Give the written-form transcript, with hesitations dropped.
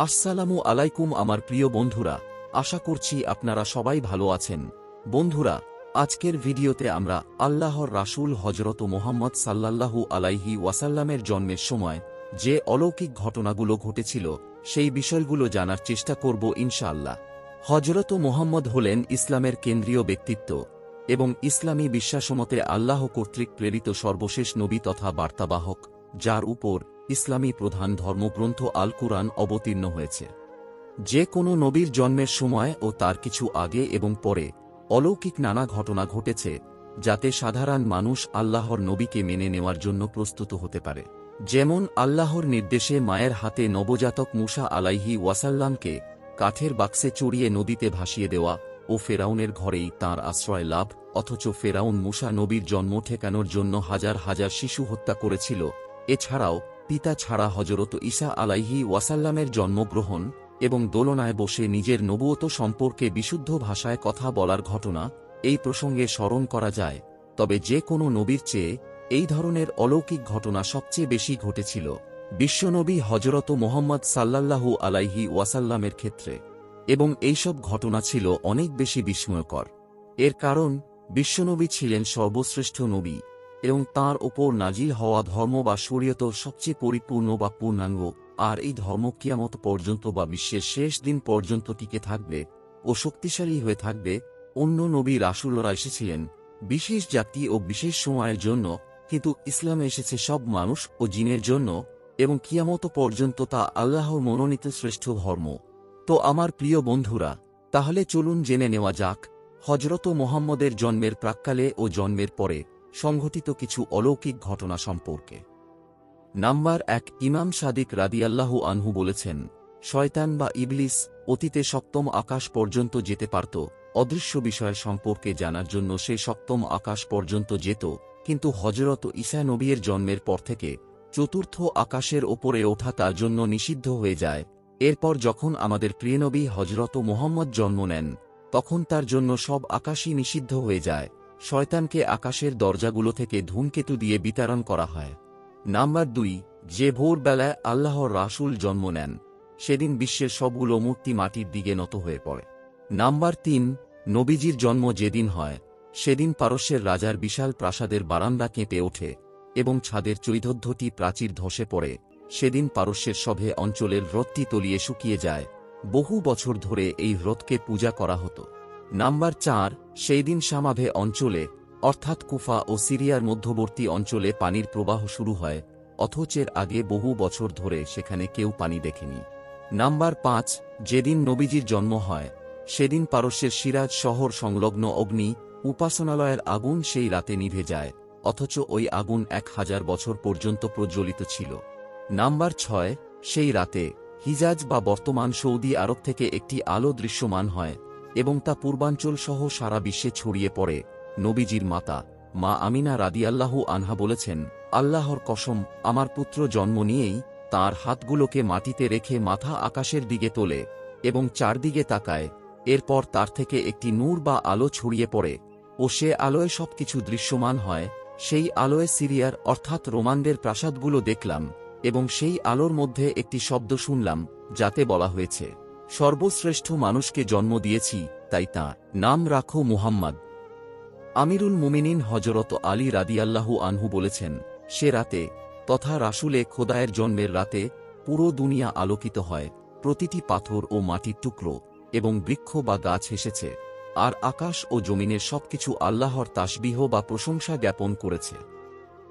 আসসালামু আলাইকুম আমার প্রিয় বন্ধুরা, আশা করছি আপনারা সবাই ভালো আছেন। বন্ধুরা, আজকের ভিডিওতে আমরা আল্লাহর রাসূল হযরত মুহাম্মদ সাল্লাল্লাহু আলাইহি ওয়াসাল্লামের জন্মের সময় যে অলৌকিক ঘটনাগুলো ঘটেছিল সেই বিষয়গুলো জানার চেষ্টা করব ইনশাআল্লাহ। হযরত মুহাম্মদ হলেন ইসলামের কেন্দ্রীয় ব্যক্তিত্ব এবং ইসলামী বিশ্বাসমতে আল্লাহ কর্তৃক প্রেরিত সর্বশেষ নবী তথা বার্তাবাহক, যার উপর ইসলামী প্রধান ধর্মগ্রন্থ আল কুরআন অবতীর্ণ হয়েছে। যে কোনো নবীর জন্মের সময় ও তার কিছু আগে এবং পরে অলৌকিক নানা ঘটনা ঘটেছে, যাতে সাধারণ মানুষ আল্লাহর নবীকে মেনে নেওয়ার জন্য প্রস্তুত হতে পারে। যেমন আল্লাহর নির্দেশে মায়ের হাতে নবজাতক মূসা আলাইহি ওয়াসাল্লামকে কাঠের বাক্সে চড়িয়ে নদীতে ভাসিয়ে দেওয়া ও ফেরাউনের ঘরেই তাঁর আশ্রয় লাভ, অথচ ফেরাউন মূসা নবীর জন্ম ঠেকানোর জন্য হাজার হাজার শিশু হত্যা করেছিল। এছাড়াও পিতা ছাড়া হযরত ঈসা আলাইহি ওয়াসাল্লামের জন্মগ্রহণ এবং দোলনায় বসে নিজের নবুয়ত সম্পর্কে বিশুদ্ধ ভাষায় কথা বলার ঘটনা এই প্রসঙ্গে স্মরণ করা যায়। তবে যে কোনো নবীর চেয়ে এই ধরনের অলৌকিক ঘটনা সবচেয়ে বেশি ঘটেছিল বিশ্বনবী হযরত মুহাম্মদ সাল্লাল্লাহু আলাইহি ওয়াসাল্লামের ক্ষেত্রে, এবং এইসব ঘটনা ছিল অনেক বেশি বিস্ময়কর। এর কারণ, বিশ্বনবী ছিলেন সর্বশ্রেষ্ঠ নবী এবং তাঁর ওপর নাজিল হওয়া ধর্ম বা শরীয়ত সবচেয়ে পরিপূর্ণ বা পূর্ণাঙ্গ, আর এই ধর্ম কিয়ামত পর্যন্ত বা বিশ্বের শেষ দিন পর্যন্ত টিকে থাকবে ও শক্তিশালী হয়ে থাকবে। অন্য নবী রাসূলরা এসেছিলেন বিশেষ জাতি ও বিশেষ সময়ের জন্য, কিন্তু ইসলামে এসেছে সব মানুষ ও জিনের জন্য, এবং কিয়ামত পর্যন্ত তা আল্লাহর মনোনীত শ্রেষ্ঠ ধর্ম। তো আমার প্রিয় বন্ধুরা, তাহলে চলুন জেনে নেওয়া যাক হযরত মুহাম্মদের জন্মের প্রাক্কালে ও জন্মের পরে সংঘটিত কিছু অলৌকিক ঘটনা সম্পর্কে। নাম্বার ১, ইমাম সাদিক রাদিয়াল্লাহু আনহু বলেছেন, শয়তান বা ইবলিস অতীতে সপ্তম আকাশ পর্যন্ত যেতে পারত। অদৃশ্য বিষয় সম্পর্কে জানার জন্য সে সপ্তম আকাশ পর্যন্ত যেত, কিন্তু হযরত ঈসা নবীর জন্মের পর থেকে চতুর্থ আকাশের ওপরে ওঠা তার জন্য নিষিদ্ধ হয়ে যায়। এরপর যখন আমাদের প্রিয়নবী হযরত মুহাম্মদ জন্ম নেন, তখন তার জন্য সব আকাশই নিষিদ্ধ হয়ে যায়। শয়তানকে আকাশের দরজাগুলো থেকে ধূমকেতু দিয়ে বিতাড়ন করা হয়। নাম্বার ২, যে ভোরবেলায় আল্লাহর রাসূল জন্ম নেন, সেদিন বিশ্বের সবগুলো মূর্তি মাটির দিকে নত হয়ে পড়ে। নাম্বার ৩, নবীজির জন্ম যেদিন হয়, সেদিন পারস্যের রাজার বিশাল প্রাসাদের বারান্দা কেঁপে ওঠে এবং ছাদের চৈধদ্ধটি প্রাচীর ধসে পড়ে। সেদিন পারস্যের সভে অঞ্চলের হ্রদটি তলিয়ে শুকিয়ে যায়। বহু বছর ধরে এই হ্রদকে পূজা করা হতো। নাম্বার ৪, সেই দিন শামাভে অঞ্চলে অর্থাৎ কুফা ও সিরিয়ার মধ্যবর্তী অঞ্চলে পানির প্রবাহ শুরু হয়, অথচ এর আগে বহু বছর ধরে সেখানে কেউ পানি দেখেনি। নাম্বার ৫, যেদিন নবীজির জন্ম হয়, সেদিন পারস্যের সিরাজ শহর সংলগ্ন অগ্নি উপাসনালয়ের আগুন সেই রাতে নিভে যায়, অথচ ওই আগুন ১০০০ বছর পর্যন্ত প্রজ্বলিত ছিল। নাম্বার ৬, সেই রাতে হিজাজ বা বর্তমান সৌদি আরব থেকে একটি আলো দৃশ্যমান হয় এবং তা পূর্বাঞ্চল সহ সারা বিশ্বে ছড়িয়ে পড়ে। নবীজির মাতা মা আমিনা রাদিয়াল্লাহু আনহা বলেছেন, আল্লাহর কসম, আমার পুত্র জন্ম নিয়েই তাঁর হাতগুলোকে মাটিতে রেখে মাথা আকাশের দিকে তোলে এবং চারদিকে তাকায়। এরপর তার থেকে একটি নূর বা আলো ছড়িয়ে পড়ে ও সে আলোয় সবকিছু দৃশ্যমান হয়। সেই আলোয় সিরিয়ার অর্থাৎ রোমানদের প্রাসাদগুলো দেখলাম এবং সেই আলোর মধ্যে একটি শব্দ শুনলাম, যাতে বলা হয়েছে, সর্বশ্রেষ্ঠ মানুষকে জন্ম দিয়েছি, তাই তাঁর নাম রাখো মুহাম্মদ। আমিরুল মুমিনিন হযরত আলী রাদিয়াল্লাহু আনহু বলেছেন, সে রাতে তথা রাসূলে খোদায়ের জন্মের রাতে পুরো দুনিয়া আলোকিত হয়। প্রতিটি পাথর ও মাটির টুকরো এবং বৃক্ষ বা গাছ হেসেছে, আর আকাশ ও জমিনের সবকিছু আল্লাহর তাসবিহ বা প্রশংসা জ্ঞাপন করেছে।